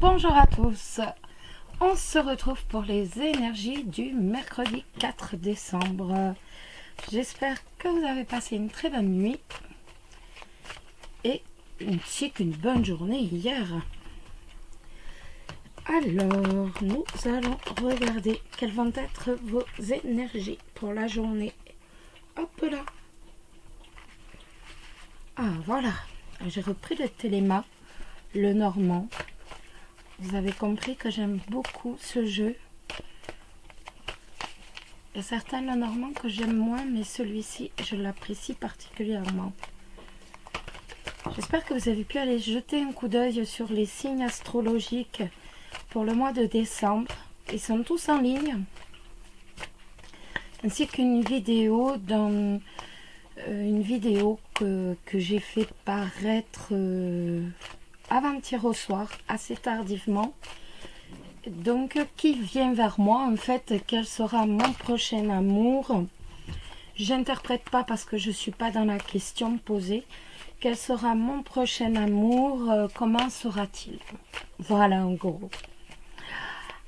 Bonjour à tous, on se retrouve pour les énergies du mercredi 4 décembre. J'espère que vous avez passé une très bonne nuit et ainsi qu'une bonne journée hier. Alors, nous allons regarder quelles vont être vos énergies pour la journée. Hop là. Ah voilà, j'ai repris le téléma, le normand. Vous avez compris que j'aime beaucoup ce jeu. Il y a certains le normand que j'aime moins, mais celui-ci, je l'apprécie particulièrement. J'espère que vous avez pu aller jeter un coup d'œil sur les signes astrologiques pour le mois de décembre. Ils sont tous en ligne. Ainsi qu'une vidéo dans une vidéo que j'ai fait paraître avant-hier au soir, assez tardivement, donc qui vient vers moi en fait. Quel sera mon prochain amour? J'interprète pas parce que je suis pas dans la question posée. Quel sera mon prochain amour? Comment sera-t-il? Voilà en gros.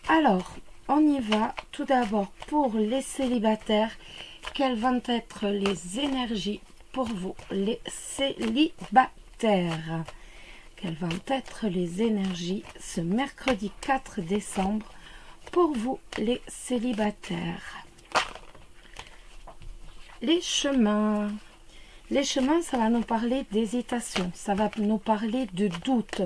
Alors on y va. Tout d'abord pour les célibataires, quelles vont être les énergies pour vous les célibataires? Quelles vont être les énergies ce mercredi 4 décembre pour vous les célibataires? Les chemins. Les chemins, ça va nous parler d'hésitation, ça va nous parler de doute,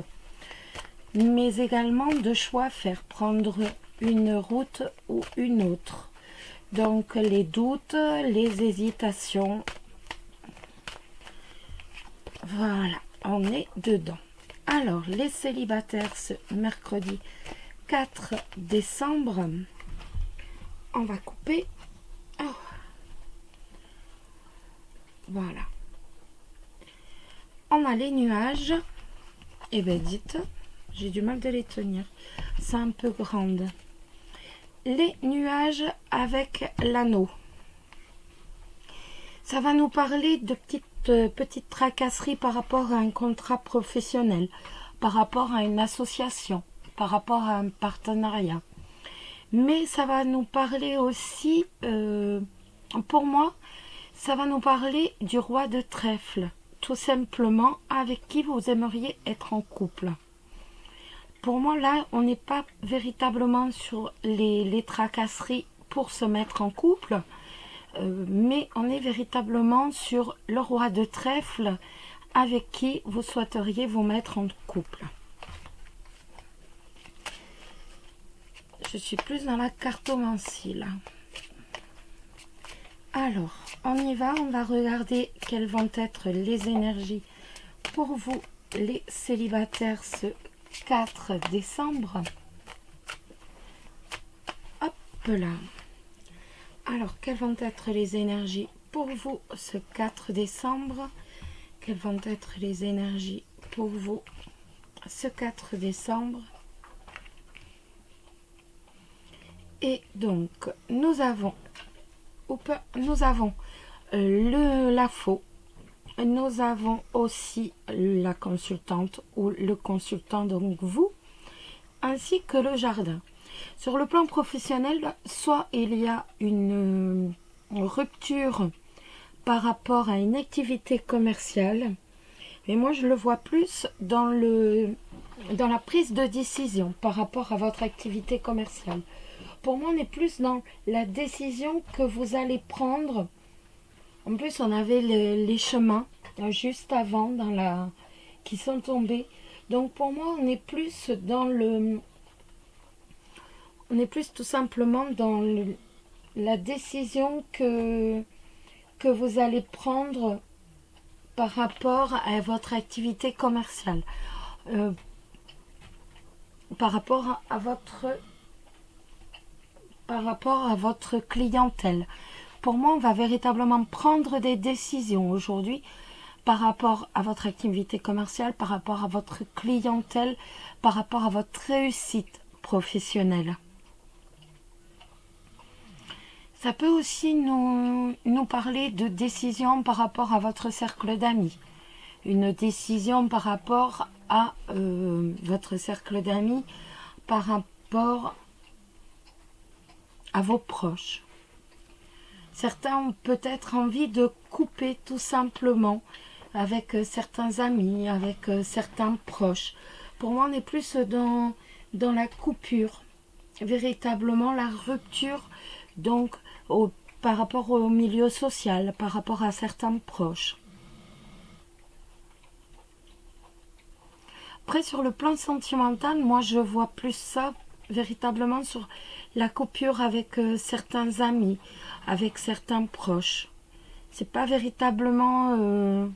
mais également de choix à faire, prendre une route ou une autre. Donc les doutes, les hésitations, voilà, on est dedans. Alors, les célibataires ce mercredi 4 décembre, on va couper. Oh. Voilà. On a les nuages. Eh bien, dites, j'ai du mal de les tenir. C'est un peu grande. Les nuages avec l'anneau. Ça va nous parler de petites tracasseries par rapport à un contrat professionnel, par rapport à une association, par rapport à un partenariat. Mais ça va nous parler aussi, pour moi, ça va nous parler du roi de trèfle, tout simplement avec qui vous aimeriez être en couple. Pour moi, là, on n'est pas véritablement sur les tracasseries pour se mettre en couple, mais on est véritablement sur le roi de trèfle avec qui vous souhaiteriez vous mettre en couple. Je suis plus dans la cartomancie là. Alors, on y va, on va regarder quelles vont être les énergies pour vous les célibataires ce 4 décembre. Hop là. Alors, quelles vont être les énergies pour vous ce 4 décembre? Quelles vont être les énergies pour vous ce 4 décembre? Et donc, nous avons la faux. Nous avons aussi la consultante ou le consultant, donc vous, ainsi que le jardin. Sur le plan professionnel, soit il y a une rupture par rapport à une activité commerciale, mais moi je le vois plus dans la prise de décision par rapport à votre activité commerciale. Pour moi, on est plus dans la décision que vous allez prendre. En plus, on avait les chemins juste avant qui sont tombés. Donc pour moi, on est plus dans on est plus tout simplement dans la décision que vous allez prendre par rapport à votre activité commerciale, par rapport à votre clientèle. Pour moi, on va véritablement prendre des décisions aujourd'hui par rapport à votre activité commerciale, par rapport à votre clientèle, par rapport à votre réussite professionnelle. Ça peut aussi nous parler de décision par rapport à votre cercle d'amis. Une décision par rapport à votre cercle d'amis par rapport à vos proches. Certains ont peut-être envie de couper tout simplement avec certains amis, avec certains proches. Pour moi, on est plus dans la coupure, véritablement la rupture, donc par rapport au milieu social, par rapport à certains proches. Après, sur le plan sentimental, moi je vois plus ça véritablement sur la coupure avec certains amis, avec certains proches. C'est pas véritablement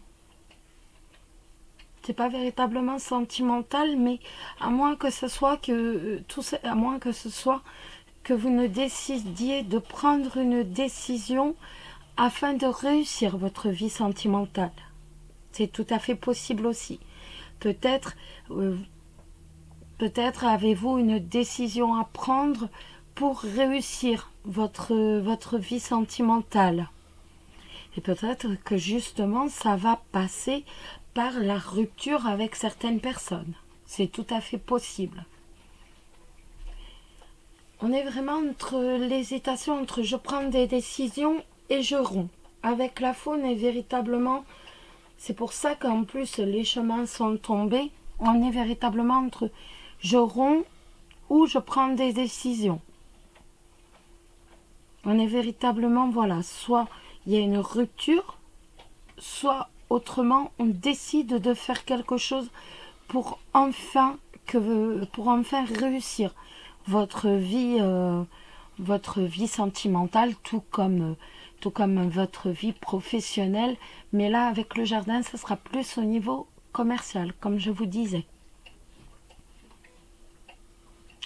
sentimental, mais à moins que ce soit que vous ne décidiez de prendre une décision afin de réussir votre vie sentimentale. C'est tout à fait possible aussi. Peut-être avez-vous une décision à prendre pour réussir votre vie sentimentale. Et peut-être que justement ça va passer par la rupture avec certaines personnes. C'est tout à fait possible. On est vraiment entre l'hésitation entre je prends des décisions et je romps. Avec la faune est véritablement, c'est pour ça qu'en plus les chemins sont tombés, on est véritablement entre je romps ou je prends des décisions. On est véritablement, voilà, soit il y a une rupture, soit autrement on décide de faire quelque chose pour enfin réussir votre vie sentimentale, tout comme votre vie professionnelle. Mais là, avec le jardin, ça sera plus au niveau commercial, comme je vous disais.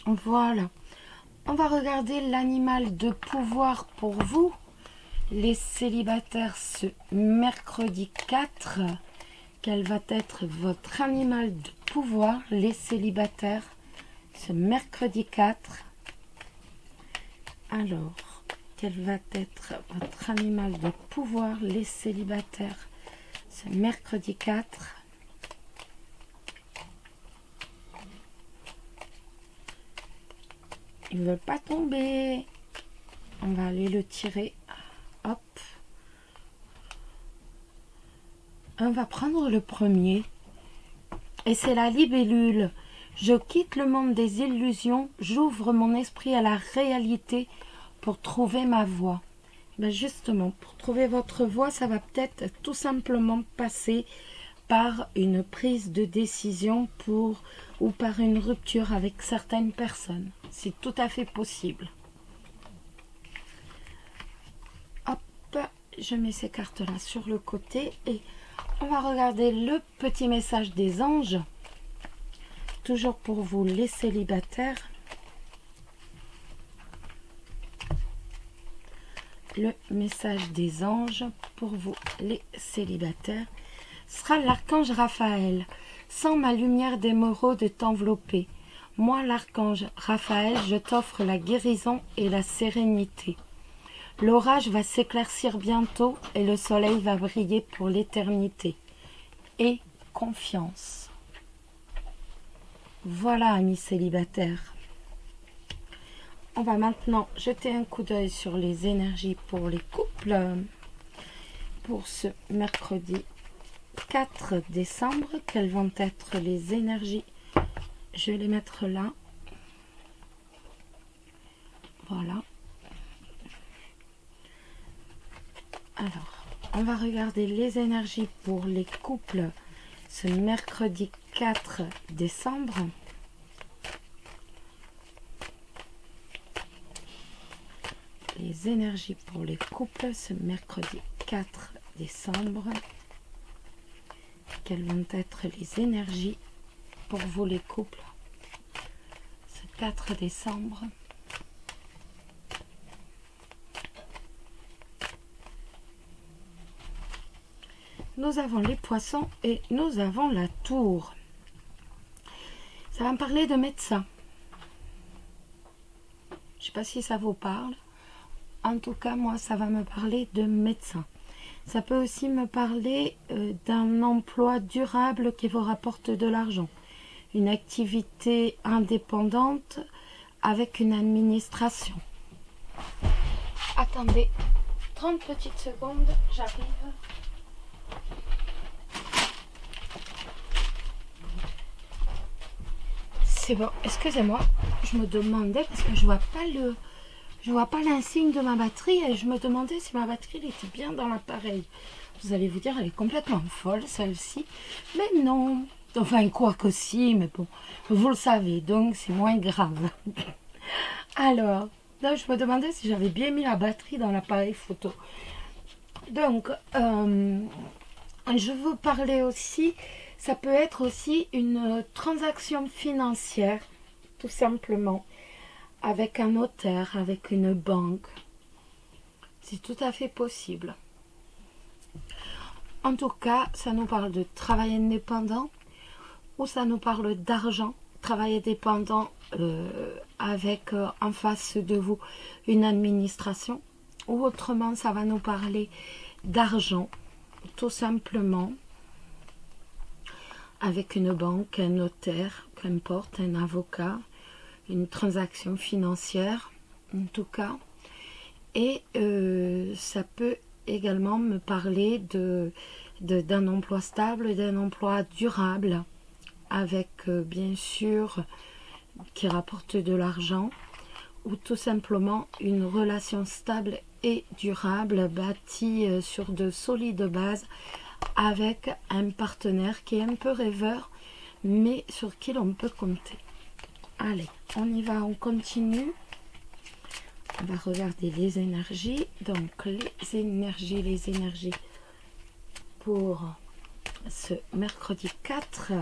Voilà. On va regarder l'animal de pouvoir pour vous, les célibataires, ce mercredi 4. Quel va être votre animal de pouvoir, les célibataires, ce mercredi 4? Alors, quel va être votre animal de pouvoir, les célibataires, ce mercredi 4? Ils ne veulent pas tomber. On va aller le tirer. Hop. On va prendre le premier. Et c'est la libellule. Je quitte le monde des illusions. J'ouvre mon esprit à la réalité pour trouver ma voie. Ben justement, pour trouver votre voie, ça va peut-être tout simplement passer par une prise de décision ou par une rupture avec certaines personnes. C'est tout à fait possible. Hop, je mets ces cartes-là sur le côté et on va regarder le petit message des anges. Toujours pour vous, les célibataires. Le message des anges pour vous, les célibataires, sera l'archange Raphaël. Sans ma lumière d'émeraude t'envelopper. Moi, l'archange Raphaël, je t'offre la guérison et la sérénité. L'orage va s'éclaircir bientôt et le soleil va briller pour l'éternité. Et confiance. Voilà, amis célibataires. On va maintenant jeter un coup d'œil sur les énergies pour les couples. Pour ce mercredi 4 décembre, quelles vont être les énergies? Je vais les mettre là. Voilà. Alors, on va regarder les énergies pour les couples ce mercredi 4 décembre. Les énergies pour les couples ce mercredi 4 décembre. Quelles vont être les énergies pour vous les couples ce 4 décembre? Nous avons les poissons et nous avons la tour. Ça va me parler de médecin. Je ne sais pas si ça vous parle. En tout cas, moi, ça va me parler de médecin. Ça peut aussi me parler d'un emploi durable qui vous rapporte de l'argent. une activité indépendante avec une administration. Attendez 30 petites secondes, j'arrive. C'est bon, excusez-moi, je me demandais parce que je vois pas l'insigne de ma batterie et je me demandais si ma batterie elle était bien dans l'appareil. Vous allez vous dire, elle est complètement folle celle-ci, mais non. Enfin, quoi que si, mais bon, vous le savez, donc c'est moins grave. Alors, là, je me demandais si j'avais bien mis la batterie dans l'appareil photo. Donc, je veux parler aussi, ça peut être aussi une transaction financière, tout simplement, avec un notaire, avec une banque. C'est tout à fait possible. En tout cas, ça nous parle de travail indépendant ou ça nous parle d'argent. Travail indépendant avec en face de vous une administration. Ou autrement, ça va nous parler d'argent, tout simplement, avec une banque, un notaire, qu'importe, un avocat, une transaction financière, en tout cas. Et ça peut également me parler d'un emploi stable, d'un emploi durable, avec bien sûr qui rapporte de l'argent, ou tout simplement une relation stable et durable bâtie sur de solides bases avec un partenaire qui est un peu rêveur, mais sur qui l'on peut compter. Allez, on y va, on continue. On va regarder les énergies. Donc, les énergies pour ce mercredi 4.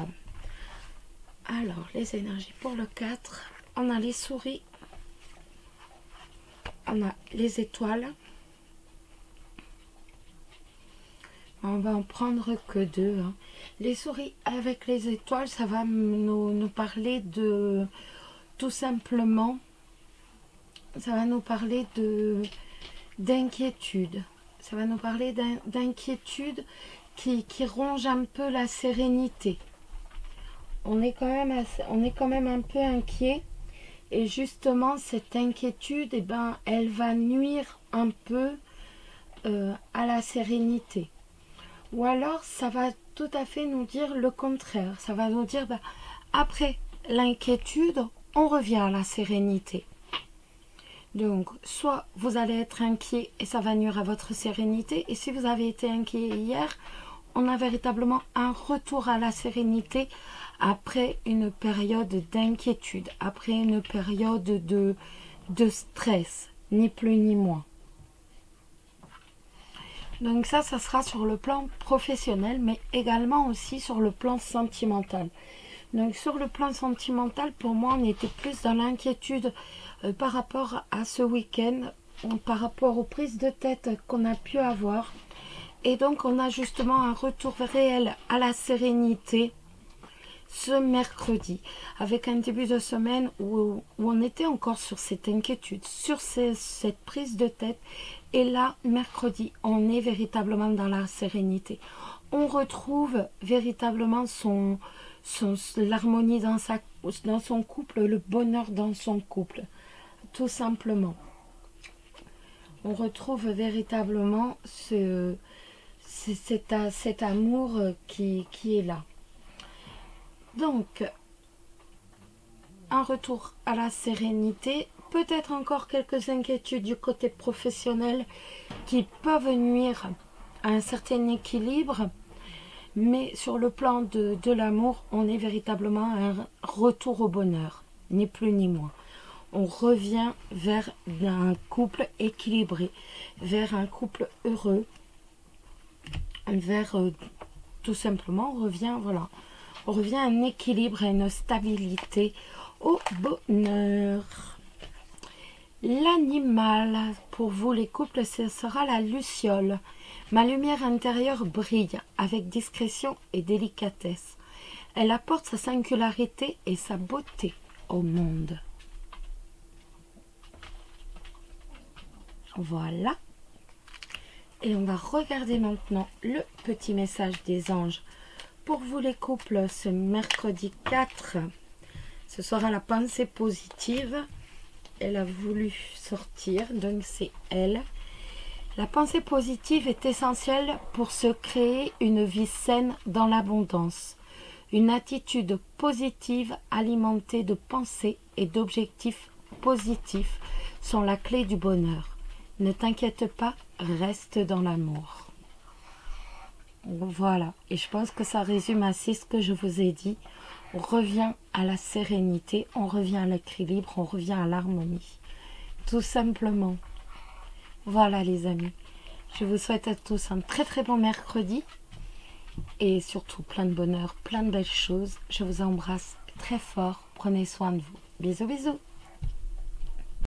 Alors, les énergies pour le 4. On a les souris. On a les étoiles. On va en prendre que deux. Hein. Les souris avec les étoiles, ça va nous parler de... Tout simplement... Ça va nous parler d'inquiétude. Ça va nous parler d'inquiétude qui ronge un peu la sérénité. On est quand même un peu inquiet. Et justement, cette inquiétude, eh ben, elle va nuire un peu à la sérénité. Ou alors, ça va tout à fait nous dire le contraire. Ça va nous dire, ben, après l'inquiétude, on revient à la sérénité. Donc, soit vous allez être inquiet et ça va nuire à votre sérénité. Et si vous avez été inquiet hier, on a véritablement un retour à la sérénité après une période d'inquiétude, après une période de stress, ni plus ni moins. Donc ça sera sur le plan professionnel, mais également aussi sur le plan sentimental. Donc sur le plan sentimental, pour moi, on était plus dans l'inquiétude par rapport à ce week-end, par rapport aux prises de tête qu'on a pu avoir. Et donc on a justement un retour réel à la sérénité ce mercredi, avec un début de semaine où on était encore sur cette inquiétude, sur cette prise de tête. Et là, mercredi, on est véritablement dans la sérénité. On retrouve véritablement l'harmonie dans son couple, le bonheur dans son couple, tout simplement. On retrouve véritablement cet amour qui est là. Donc, un retour à la sérénité, peut-être encore quelques inquiétudes du côté professionnel qui peuvent nuire à un certain équilibre, mais sur le plan de l'amour, on est véritablement à un retour au bonheur, ni plus ni moins. On revient vers un couple équilibré, vers un couple heureux, vers tout simplement, on revient à un équilibre, à une stabilité, au bonheur. L'animal, pour vous les couples, ce sera la luciole. Ma lumière intérieure brille avec discrétion et délicatesse. Elle apporte sa singularité et sa beauté au monde. Voilà. Et on va regarder maintenant le petit message des anges pour vous les couples, ce mercredi 4, ce sera la pensée positive. Elle a voulu sortir, donc c'est elle. La pensée positive est essentielle pour se créer une vie saine dans l'abondance. Une attitude positive alimentée de pensées et d'objectifs positifs sont la clé du bonheur. Ne t'inquiète pas, reste dans l'amour. Voilà, et je pense que ça résume assez ce que je vous ai dit. On revient à la sérénité, on revient à l'équilibre, on revient à l'harmonie. Tout simplement. Voilà les amis, je vous souhaite à tous un très très bon mercredi et surtout plein de bonheur, plein de belles choses. Je vous embrasse très fort, prenez soin de vous. Bisous bisous.